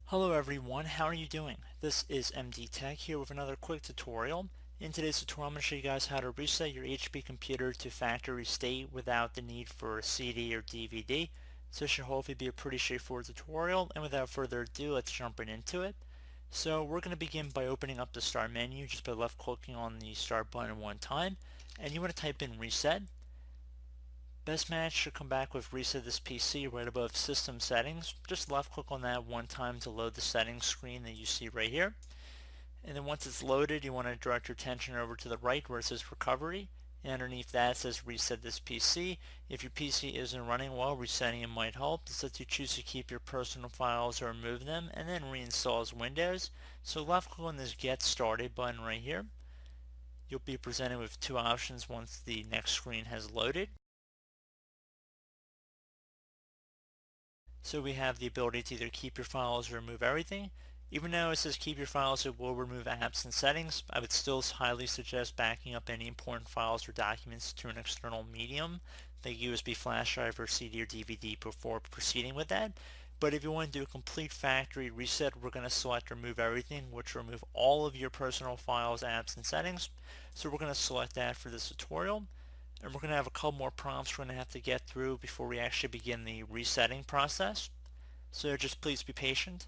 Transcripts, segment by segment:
Hello everyone, how are you doing? This is MD Tech here with another quick tutorial. In today's tutorial I'm going to show you guys how to reset your HP computer to factory state without the need for a CD or DVD. So it should hopefully be a pretty straightforward tutorial, and without further ado, let's jump right into it. So we're going to begin by opening up the start menu just by left clicking on the start button one time, and you want to type in reset. Best match should come back with reset this PC right above system settings. Just left click on that one time to load the settings screen that you see right here. And then once it's loaded, you want to direct your attention over to the right where it says recovery. And underneath that it says reset this PC. If your PC isn't running well, resetting it might help. This lets you choose to keep your personal files or remove them and then reinstall as Windows. So left click on this get started button right here. You'll be presented with two options once the next screen has loaded. So we have the ability to either keep your files or remove everything. Even though it says keep your files, it will remove apps and settings. I would still highly suggest backing up any important files or documents to an external medium, like USB flash drive or CD or DVD before proceeding with that. But if you want to do a complete factory reset, we're going to select remove everything, which will remove all of your personal files, apps, and settings. So we're going to select that for this tutorial. And we're going to have a couple more prompts we're going to have to get through before we actually begin the resetting process. So just please be patient.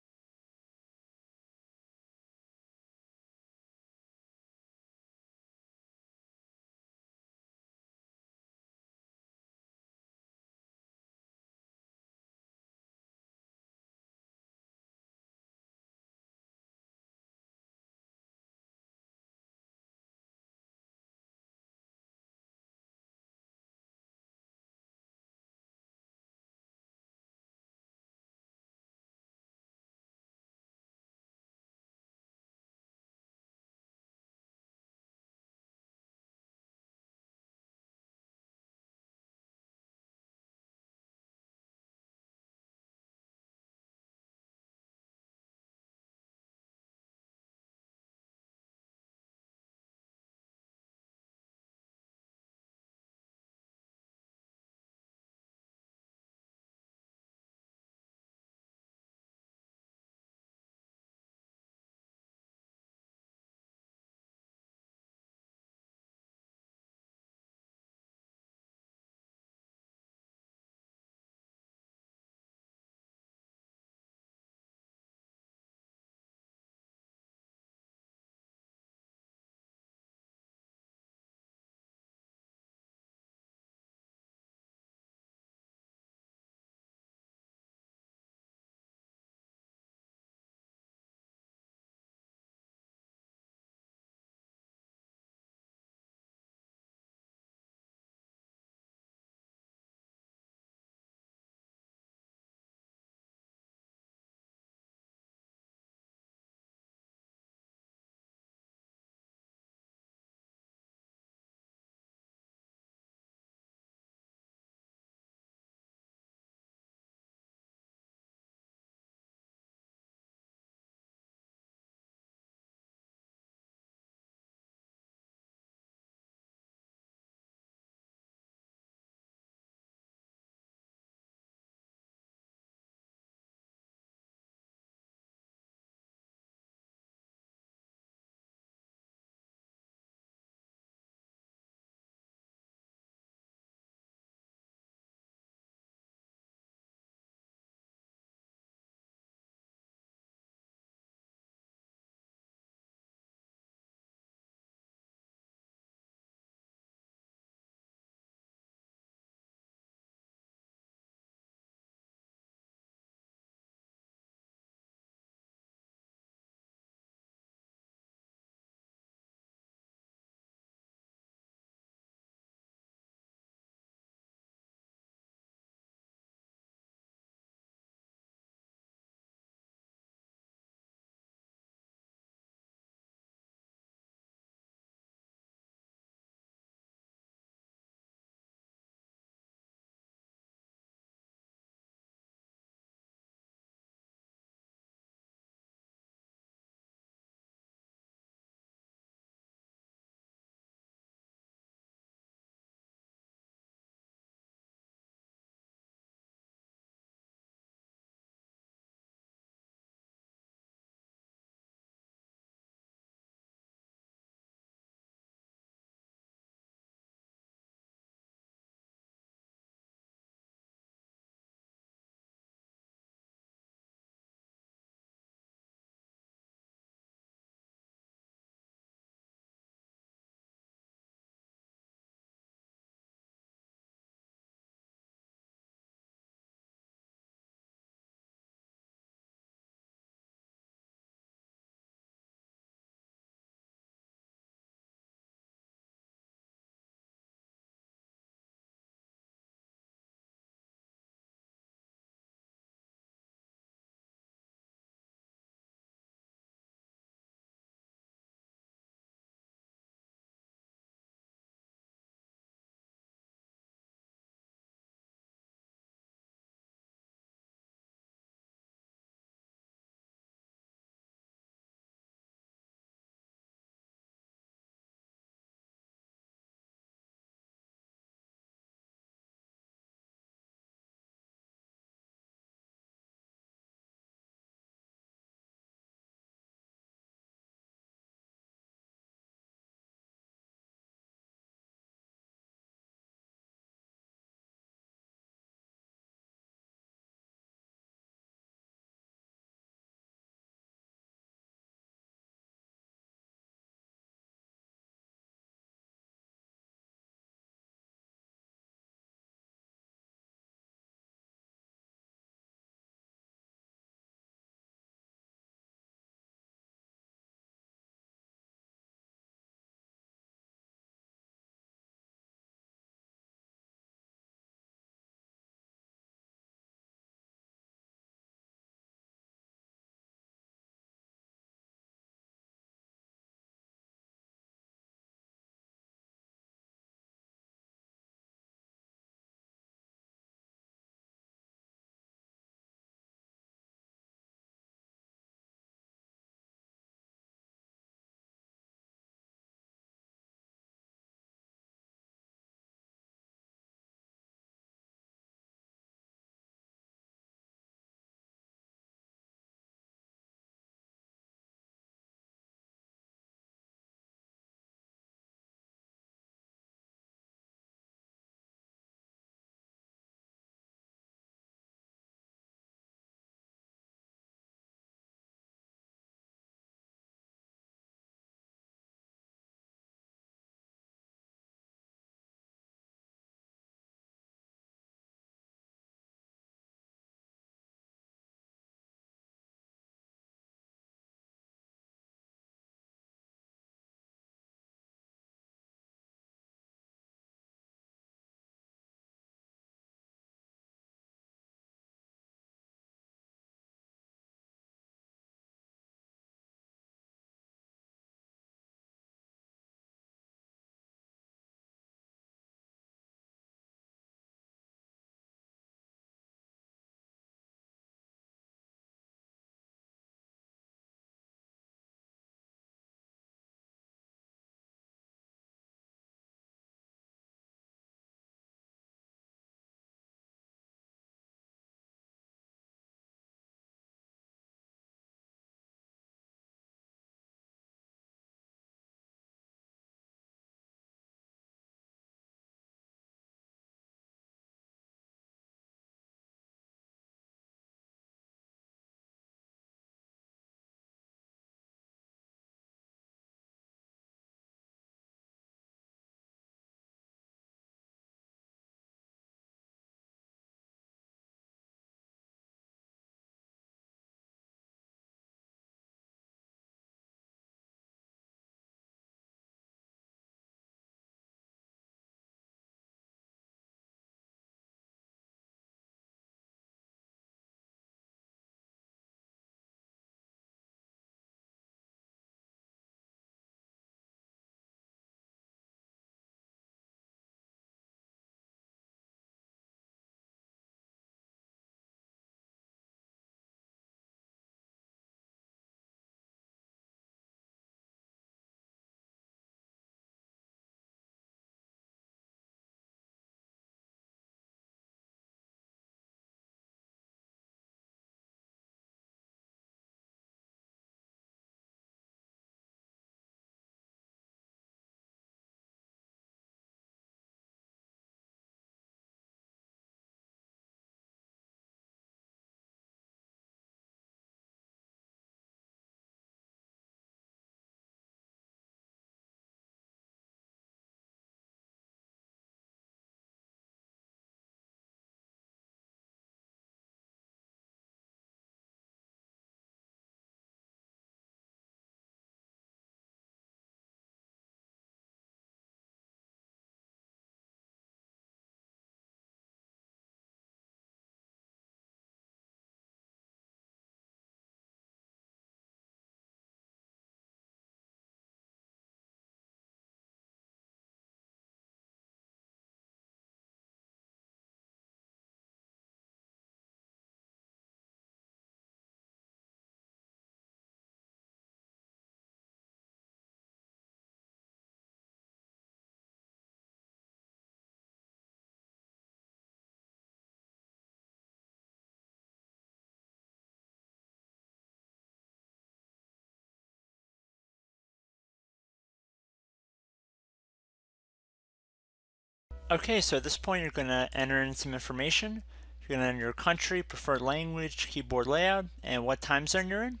Okay, so at this point you're going to enter in some information. You're going to enter your country, preferred language, keyboard layout, and what time zone you're in.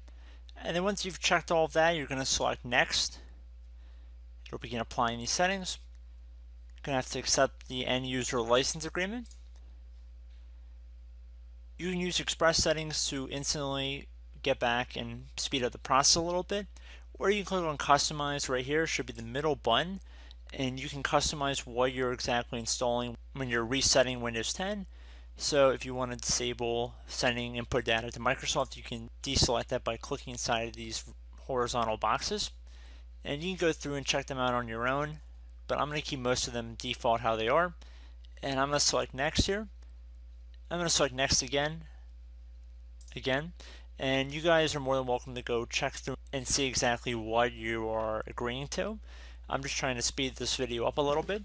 And then once you've checked all of that, you're going to select Next. It'll begin applying these settings. You're going to have to accept the end user license agreement. You can use express settings to instantly get back and speed up the process a little bit, or you can click on customize right here. It should be the middle button, and you can customize what you're exactly installing when you're resetting Windows 10. So if you want to disable sending input data to Microsoft, you can deselect that by clicking inside of these horizontal boxes, and you can go through and check them out on your own, but I'm going to keep most of them default how they are, and I'm going to select next here. I'm going to select next again, and you guys are more than welcome to go check through and see exactly what you are agreeing to. I'm just trying to speed this video up a little bit.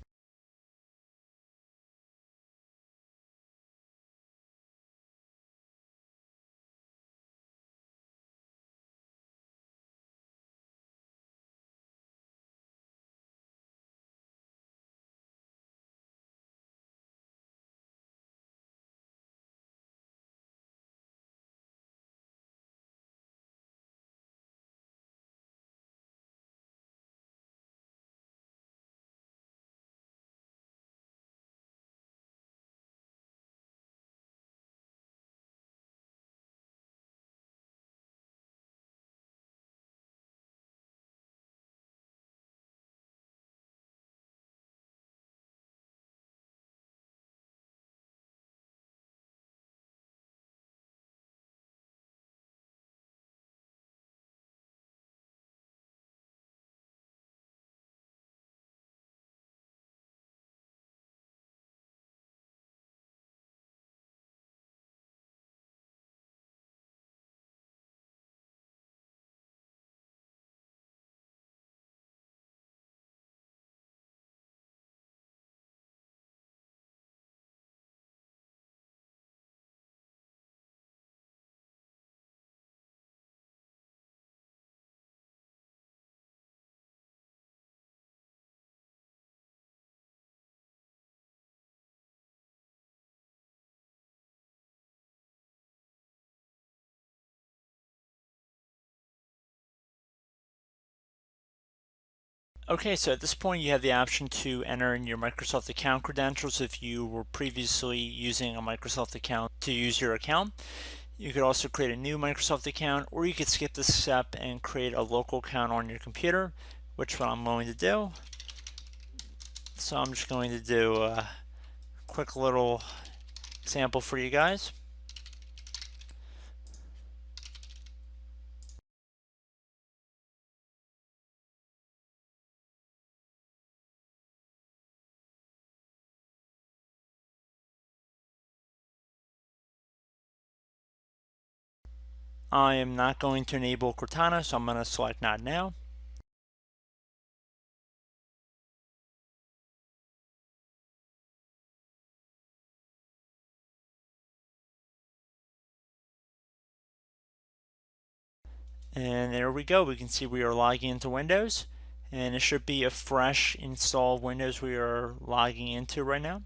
Okay, so at this point you have the option to enter in your Microsoft account credentials if you were previously using a Microsoft account to use your account. You could also create a new Microsoft account, or you could skip this step and create a local account on your computer, which what I'm going to do. So I'm just going to do a quick little example for you guys. I am not going to enable Cortana, so I'm going to select Not Now. And there we go. We can see we are logging into Windows, and it should be a fresh install of Windows we are logging into right now.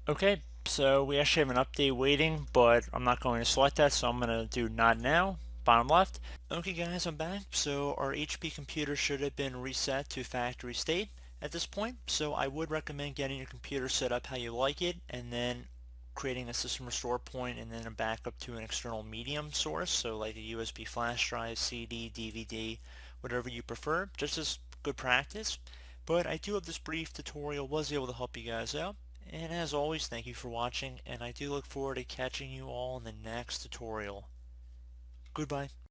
Okay, so we actually have an update waiting, but I'm not going to select that, so I'm going to do Not Now, bottom left. Okay guys, I'm back. So our HP computer should have been reset to factory state at this point, so I would recommend getting your computer set up how you like it, and then creating a system restore point and then a backup to an external medium source, so like a USB flash drive, CD, DVD, whatever you prefer, just as good practice. But I do hope this brief tutorial was able to help you guys out. And as always, thank you for watching, and I do look forward to catching you all in the next tutorial. Goodbye.